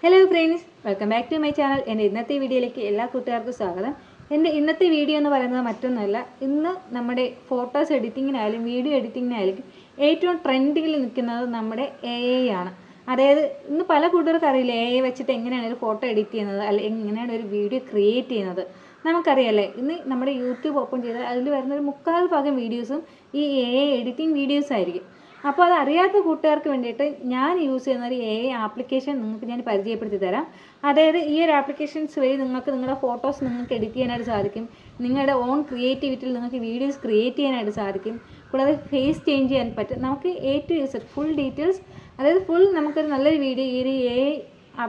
Hello friends, welcome back to my channel. എൻ്റെ ഇന്നത്തെ വീഡിയോയിലേക്ക് എല്ലാ കൂട്ടുകാർക്കും സ്വാഗതം. എൻ്റെ ഇന്നത്തെ വീഡിയോ എന്ന് പറയുന്നത് മറ്റൊന്നുമല്ല, ഇന്ന് നമ്മുടെ ഫോട്ടോസ് എഡിറ്റിങ്ങിനായാലും വീഡിയോ എഡിറ്റിങ്ങിനായാലും ഏറ്റവും ട്രെൻഡിങ്ങിൽ നിൽക്കുന്നത് നമ്മുടെ AI ആണ്. അതായത് ഇന്ന് പല കൂട്ടുകാർക്കും അറിയില്ല AI വെച്ചിട്ട് എങ്ങനെയാണ് ഒരു ഫോട്ടോ എഡിറ്റ് ചെയ്യുന്നത്, അല്ലെങ്കിൽ എങ്ങനെയാണ് ഒരു വീഡിയോ ക്രിയേറ്റ് ചെയ്യുന്നത്. നമുക്കറിയാമല്ലേ, ഇന്ന് നമ്മുടെ യൂട്യൂബ് ഓപ്പൺ ചെയ്താൽ അതിൽ വരുന്നൊരു 3/4 വീഡിയോസും ഈ AI എഡിറ്റിംഗ് വീഡിയോസ് ആയിരിക്കും. അപ്പോൾ അത് അറിയാത്ത കൂട്ടുകാർക്ക് വേണ്ടിയിട്ട് ഞാൻ യൂസ് ചെയ്യുന്ന ഒരു AI ആപ്ലിക്കേഷൻ നിങ്ങൾക്ക് ഞാൻ പരിചയപ്പെടുത്തി തരാം. അതായത് ഈ ഒരു ആപ്ലിക്കേഷൻസ് വഴി നിങ്ങൾക്ക് നിങ്ങളുടെ ഫോട്ടോസ് നിങ്ങൾക്ക് എഡിറ്റ് ചെയ്യാനായിട്ട് സാധിക്കും. നിങ്ങളുടെ ഓൺ ക്രിയേറ്റിവിറ്റിയിൽ നിങ്ങൾക്ക് വീഡിയോസ് ക്രിയേറ്റ് ചെയ്യാനായിട്ട് സാധിക്കും. കൂടാതെ ഫേസ് ചേഞ്ച് ചെയ്യാൻ പറ്റും. നമുക്ക് A to Z full details, അതായത് ഫുൾ നമുക്കൊരു നല്ലൊരു വീഡിയോ ഈ ഒരു AI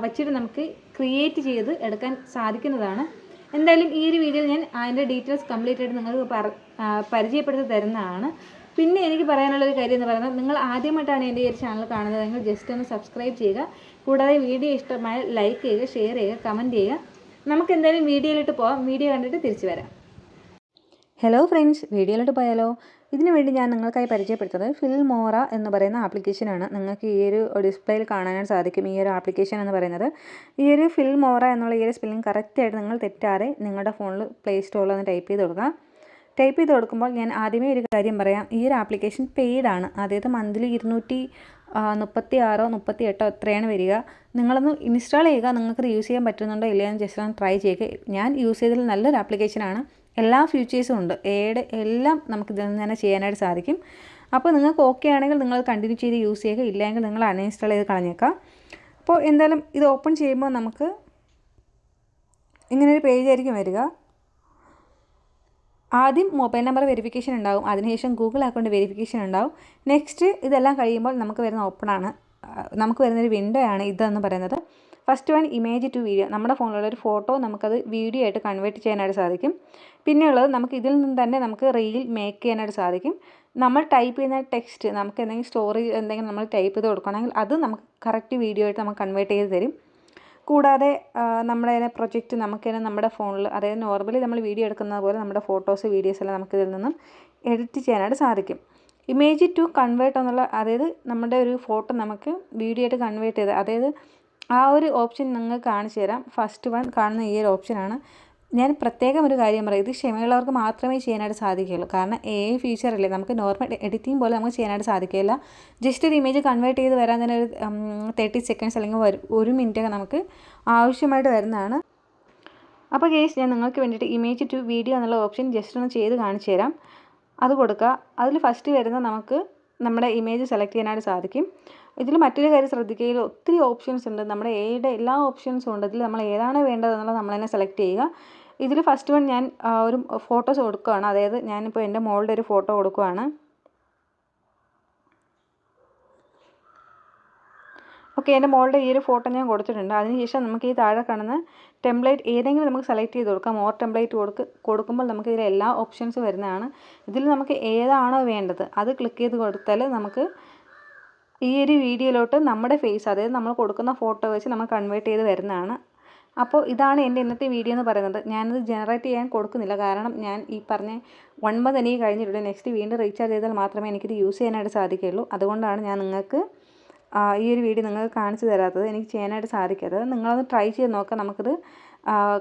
വച്ചിട്ട് നമുക്ക് ക്രിയേറ്റ് ചെയ്ത് എടുക്കാൻ സാധിക്കുന്നതാണ്. എന്തായാലും ഈ ഒരു വീഡിയോയിൽ ഞാൻ അതിൻ്റെ ഡീറ്റെയിൽസ് കംപ്ലീറ്റ് ആയിട്ട് നിങ്ങൾക്ക് പരിചയപ്പെടുത്തി തരുന്നതാണ്. പിന്നെ എനിക്ക് പറയാനുള്ളൊരു കാര്യം എന്ന് പറയുന്നത്, നിങ്ങൾ ആദ്യമായിട്ടാണ് എൻ്റെ ഈ ഒരു ചാനൽ കാണുന്നതെങ്കിൽ ജസ്റ്റ് ഒന്ന് സബ്സ്ക്രൈബ് ചെയ്യുക. കൂടാതെ വീഡിയോ ഇഷ്ടമായ ലൈക്ക് ചെയ്യുക, ഷെയർ ചെയ്യുക, കമൻറ്റ് ചെയ്യുക. നമുക്ക് എന്തായാലും വീഡിയോയിലോട്ട് പോകാം. വീഡിയോ കണ്ടിട്ട് തിരിച്ചു വരാം. ഹലോ ഫ്രണ്ട്സ്, വീഡിയോയിലോട്ട് പോയാലോ? ഇതിനു വേണ്ടി ഞാൻ നിങ്ങൾക്കായി പരിചയപ്പെടുത്തുന്നത് ഫിൽമോറ എന്ന് പറയുന്ന ആപ്ലിക്കേഷനാണ്. നിങ്ങൾക്ക് ഈ ഒരു ഡിസ്പ്ലേയിൽ കാണാനായിട്ട് സാധിക്കും ഈ ഒരു ആപ്ലിക്കേഷൻ എന്ന് പറയുന്നത്. ഈ ഒരു ഫിൽമോറ എന്നുള്ള ഈ ഒരു സ്പെല്ലിംഗ് കറക്റ്റായിട്ട് നിങ്ങൾ തെറ്റാതെ നിങ്ങളുടെ ഫോണിൽ പ്ലേ സ്റ്റോറിൽ ഒന്ന് ടൈപ്പ് ചെയ്ത് കൊടുക്കുക. ടൈപ്പ് ചെയ്ത് കൊടുക്കുമ്പോൾ ഞാൻ ആദ്യമേ ഒരു കാര്യം പറയാം, ഈ ഒരു ആപ്ലിക്കേഷൻ പെയ്ഡാണ്. അതായത് മന്ത്ലി 236 38 എത്രയാണ് വരിക. നിങ്ങളൊന്ന് ഇൻസ്റ്റാൾ ചെയ്യുക. നിങ്ങൾക്കത് യൂസ് ചെയ്യാൻ പറ്റുന്നുണ്ടോ ഇല്ലയെന്ന് ജസ്റ്റ് ഒന്ന് ട്രൈ ചെയ്യുക. ഞാൻ യൂസ് ചെയ്തതിൽ നല്ലൊരു ആപ്ലിക്കേഷനാണ്. എല്ലാ ഫീച്ചേഴ്സും ഉണ്ട്. എല്ലാം നമുക്ക് ഇതിൽ നിന്ന് തന്നെ ചെയ്യാനായിട്ട് സാധിക്കും. അപ്പോൾ നിങ്ങൾക്ക് ഓക്കെ ആണെങ്കിൽ നിങ്ങൾ കണ്ടിന്യൂ ചെയ്ത് യൂസ് ചെയ്യുക. ഇല്ലെങ്കിൽ നിങ്ങൾ അൺഇൻസ്റ്റാൾ ചെയ്ത് കളഞ്ഞേക്കാം. അപ്പോൾ എന്തായാലും ഇത് ഓപ്പൺ ചെയ്യുമ്പോൾ നമുക്ക് ഇങ്ങനൊരു പേജ് ആയിരിക്കും വരിക. ആദ്യം മൊബൈൽ നമ്പർ വെരിഫിക്കേഷൻ ഉണ്ടാകും. അതിനുശേഷം ഗൂഗിൾ അക്കൗണ്ട് വെരിഫിക്കേഷൻ ഉണ്ടാകും. നെക്സ്റ്റ് ഇതെല്ലാം കഴിയുമ്പോൾ നമുക്ക് വരുന്നൊരു വിൻഡോ ആണ് ഇതെന്ന് പറയുന്നത്. First one image to video. നമ്മുടെ ഫോണിലുള്ളൊരു ഫോട്ടോ നമുക്കത് വീഡിയോ ആയിട്ട് കൺവേർട്ട് ചെയ്യാനായിട്ട് സാധിക്കും. പിന്നെയുള്ളത് നമുക്ക് ഇതിൽ നിന്ന് തന്നെ നമുക്ക് റീൽ മേക്ക് ചെയ്യാനായിട്ട് സാധിക്കും. നമ്മൾ ടൈപ്പ് ചെയ്യുന്ന ടെക്സ്റ്റ്, നമുക്ക് എന്തെങ്കിലും നമ്മൾ ടൈപ്പ് ചെയ്ത് കൊടുക്കണമെങ്കിൽ അത് നമുക്ക് കറക്റ്റ് വീഡിയോ ആയിട്ട് നമുക്ക് കൺവേർട്ട് ചെയ്ത് തരും. കൂടാതെ നമ്മുടെ പ്രൊജക്റ്റ് നമുക്കിതിനെ നമ്മുടെ ഫോണിൽ, അതായത് നോർമലി നമ്മൾ വീഡിയോ എടുക്കുന്നത് പോലെ നമ്മുടെ ഫോട്ടോസ് വീഡിയോസ് എല്ലാം നമുക്കിതിൽ നിന്നും എഡിറ്റ് ചെയ്യാനായിട്ട് സാധിക്കും. ഇമേജ് ടു കൺവേർട്ട് എന്നുള്ള, അതായത് നമ്മുടെ ഒരു ഫോട്ടോ നമുക്ക് വീഡിയോ ആയിട്ട് കൺവേർട്ട് ചെയ്ത്, അതായത് ആ ഒരു ഓപ്ഷൻ നിങ്ങൾക്ക് കാണിച്ചു തരാം. ഫസ്റ്റ് വൺ കാണുന്ന ഈ ഒരു ഓപ്ഷനാണ്. ഞാൻ പ്രത്യേകം ഒരു കാര്യം പറയാം, ഇത് ക്ഷമയുള്ളവർക്ക് മാത്രമേ ചെയ്യാനായിട്ട് സാധിക്കുകയുള്ളൂ. കാരണം AI ഫീച്ചറല്ലേ, നമുക്ക് നോർമൽ എഡിറ്റിംഗ് പോലെ നമുക്ക് ചെയ്യാനായിട്ട് സാധിക്കില്ല. ജസ്റ്റ് ഒരു ഇമേജ് കൺവേർട്ട് ചെയ്ത് വരാൻ തന്നെ ഒരു 30 സെക്കൻഡ്സ് അല്ലെങ്കിൽ 1 മിനിറ്റൊക്കെ നമുക്ക് ആവശ്യമായിട്ട് വരുന്നതാണ്. അപ്പോൾ ഗൈസ്, ഞാൻ നിങ്ങൾക്ക് വേണ്ടിയിട്ട് ഇമേജ് ടു വീഡിയോ എന്നുള്ള ഓപ്ഷൻ ജസ്റ്റ് ഒന്ന് ചെയ്ത് കാണിച്ചു തരാം. അത് കൊടുക്കുക. അതിൽ ഫസ്റ്റ് വരുന്ന നമുക്ക് നമ്മുടെ ഇമേജ് സെലക്ട് ചെയ്യാനായിട്ട് സാധിക്കും. ഇതിൽ മറ്റൊരു കാര്യം ശ്രദ്ധിക്കുക, ഒത്തിരി ഓപ്ഷൻസ് ഉണ്ട്. നമ്മുടെ AIയുടെ എല്ലാ ഓപ്ഷൻസും ഉണ്ട്. ഇതിൽ നമ്മൾ ഏതാണ് വേണ്ടതെന്നുള്ളത് നമ്മൾ തന്നെ സെലക്ട് ചെയ്യുക. ഇതിൽ ഫസ്റ്റ് വൺ ഞാൻ ഒരു ഫോട്ടോസ് കൊടുക്കുകയാണ്. അതായത് ഞാനിപ്പോൾ എൻ്റെ മോളുടെ ഒരു ഫോട്ടോ കൊടുക്കുകയാണ്. ഓക്കെ, എൻ്റെ മോളുടെ ഈ ഒരു ഫോട്ടോ ഞാൻ കൊടുത്തിട്ടുണ്ട്. അതിനുശേഷം നമുക്ക് ഈ താഴെ കാണുന്ന ടെംപ്ലേറ്റ് ഏതെങ്കിലും നമുക്ക് സെലക്ട് ചെയ്ത് കൊടുക്കാം. മോർ ടെംപ്ലേറ്റ് കൊടുക്കുമ്പോൾ നമുക്ക് ഇതിൽ എല്ലാ ഓപ്ഷൻസും വരുന്നതാണ്. ഇതിൽ നമുക്ക് ഏതാണോ വേണ്ടത് അത് ക്ലിക്ക് ചെയ്ത് കൊടുത്താൽ നമുക്ക് ഈ ഒരു വീഡിയോയിലോട്ട് നമ്മുടെ ഫേസ്, അതായത് നമ്മൾ കൊടുക്കുന്ന ഫോട്ടോ വെച്ച് നമ്മൾ കൺവേർട്ട് ചെയ്ത് വരുന്നതാണ്. അപ്പോൾ ഇതാണ് എൻ്റെ ഇന്നത്തെ വീഡിയോ എന്ന് പറയുന്നത്. ഞാനത് ജനറേറ്റ് ചെയ്യാൻ കൊടുക്കുന്നില്ല, കാരണം ഞാൻ ഈ പറഞ്ഞ 1 month എനിക്ക് കഴിഞ്ഞിട്ടുണ്ട്. നെക്സ്റ്റ് വീണ്ടും റീചാർജ് ചെയ്താൽ മാത്രമേ എനിക്കിത് യൂസ് ചെയ്യാനായിട്ട് സാധിക്കുകയുള്ളൂ. അതുകൊണ്ടാണ് ഞാൻ നിങ്ങൾക്ക് ഈ ഒരു വീഡിയോ നിങ്ങൾക്ക് കാണിച്ചു തരാത്തത്, എനിക്ക് ചെയ്യാനായിട്ട് സാധിക്കാത്തത്. നിങ്ങളൊന്ന് ട്രൈ ചെയ്ത് നോക്കാം. നമുക്കിത്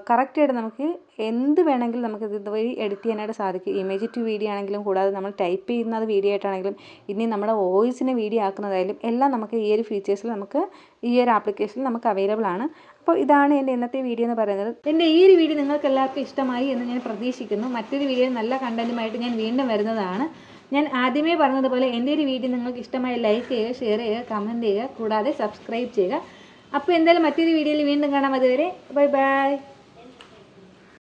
കറക്റ്റായിട്ട് നമുക്ക് എന്ത് വേണമെങ്കിലും നമുക്കിത് ഇതുവഴി എഡിറ്റ് ചെയ്യാനായിട്ട് സാധിക്കും. ഇമേജ് ടു വീഡിയോ ആണെങ്കിലും, കൂടാതെ നമ്മൾ ടൈപ്പ് ചെയ്യുന്നത് വീഡിയോ ആയിട്ടാണെങ്കിലും, ഇനി നമ്മുടെ വോയിസിനെ വീഡിയോ ആക്കുന്നതായാലും എല്ലാം നമുക്ക് ഈ ഒരു ഫീച്ചേഴ്സിൽ നമുക്ക് ഈ ഒരു ആപ്ലിക്കേഷനിൽ നമുക്ക് അവൈലബിൾ ആണ്. അപ്പോൾ ഇതാണ് എൻ്റെ ഇന്നത്തെ വീഡിയോ എന്ന് പറയുന്നത്. എൻ്റെ ഈ ഒരു വീഡിയോ നിങ്ങൾക്ക് എല്ലാവർക്കും ഇഷ്ടമായി എന്ന് ഞാൻ പ്രതീക്ഷിക്കുന്നു. മറ്റൊരു വീഡിയോ നല്ല കണ്ടൻറ്റുമായിട്ട് ഞാൻ വീണ്ടും വരുന്നതാണ്. ഞാൻ ആദ്യമേ പറഞ്ഞതുപോലെ എൻ്റെ ഒരു വീഡിയോ നിങ്ങൾക്ക് ഇഷ്ടമായി ലൈക്ക് ചെയ്യുക, ഷെയർ ചെയ്യുക, കമൻറ്റ് ചെയ്യുക, കൂടാതെ സബ്സ്ക്രൈബ് ചെയ്യുക. അപ്പോൾ എന്തായാലും മറ്റൊരു വീഡിയോയിൽ വീണ്ടും കാണാം. അതുവരെ ബൈ ബൈ.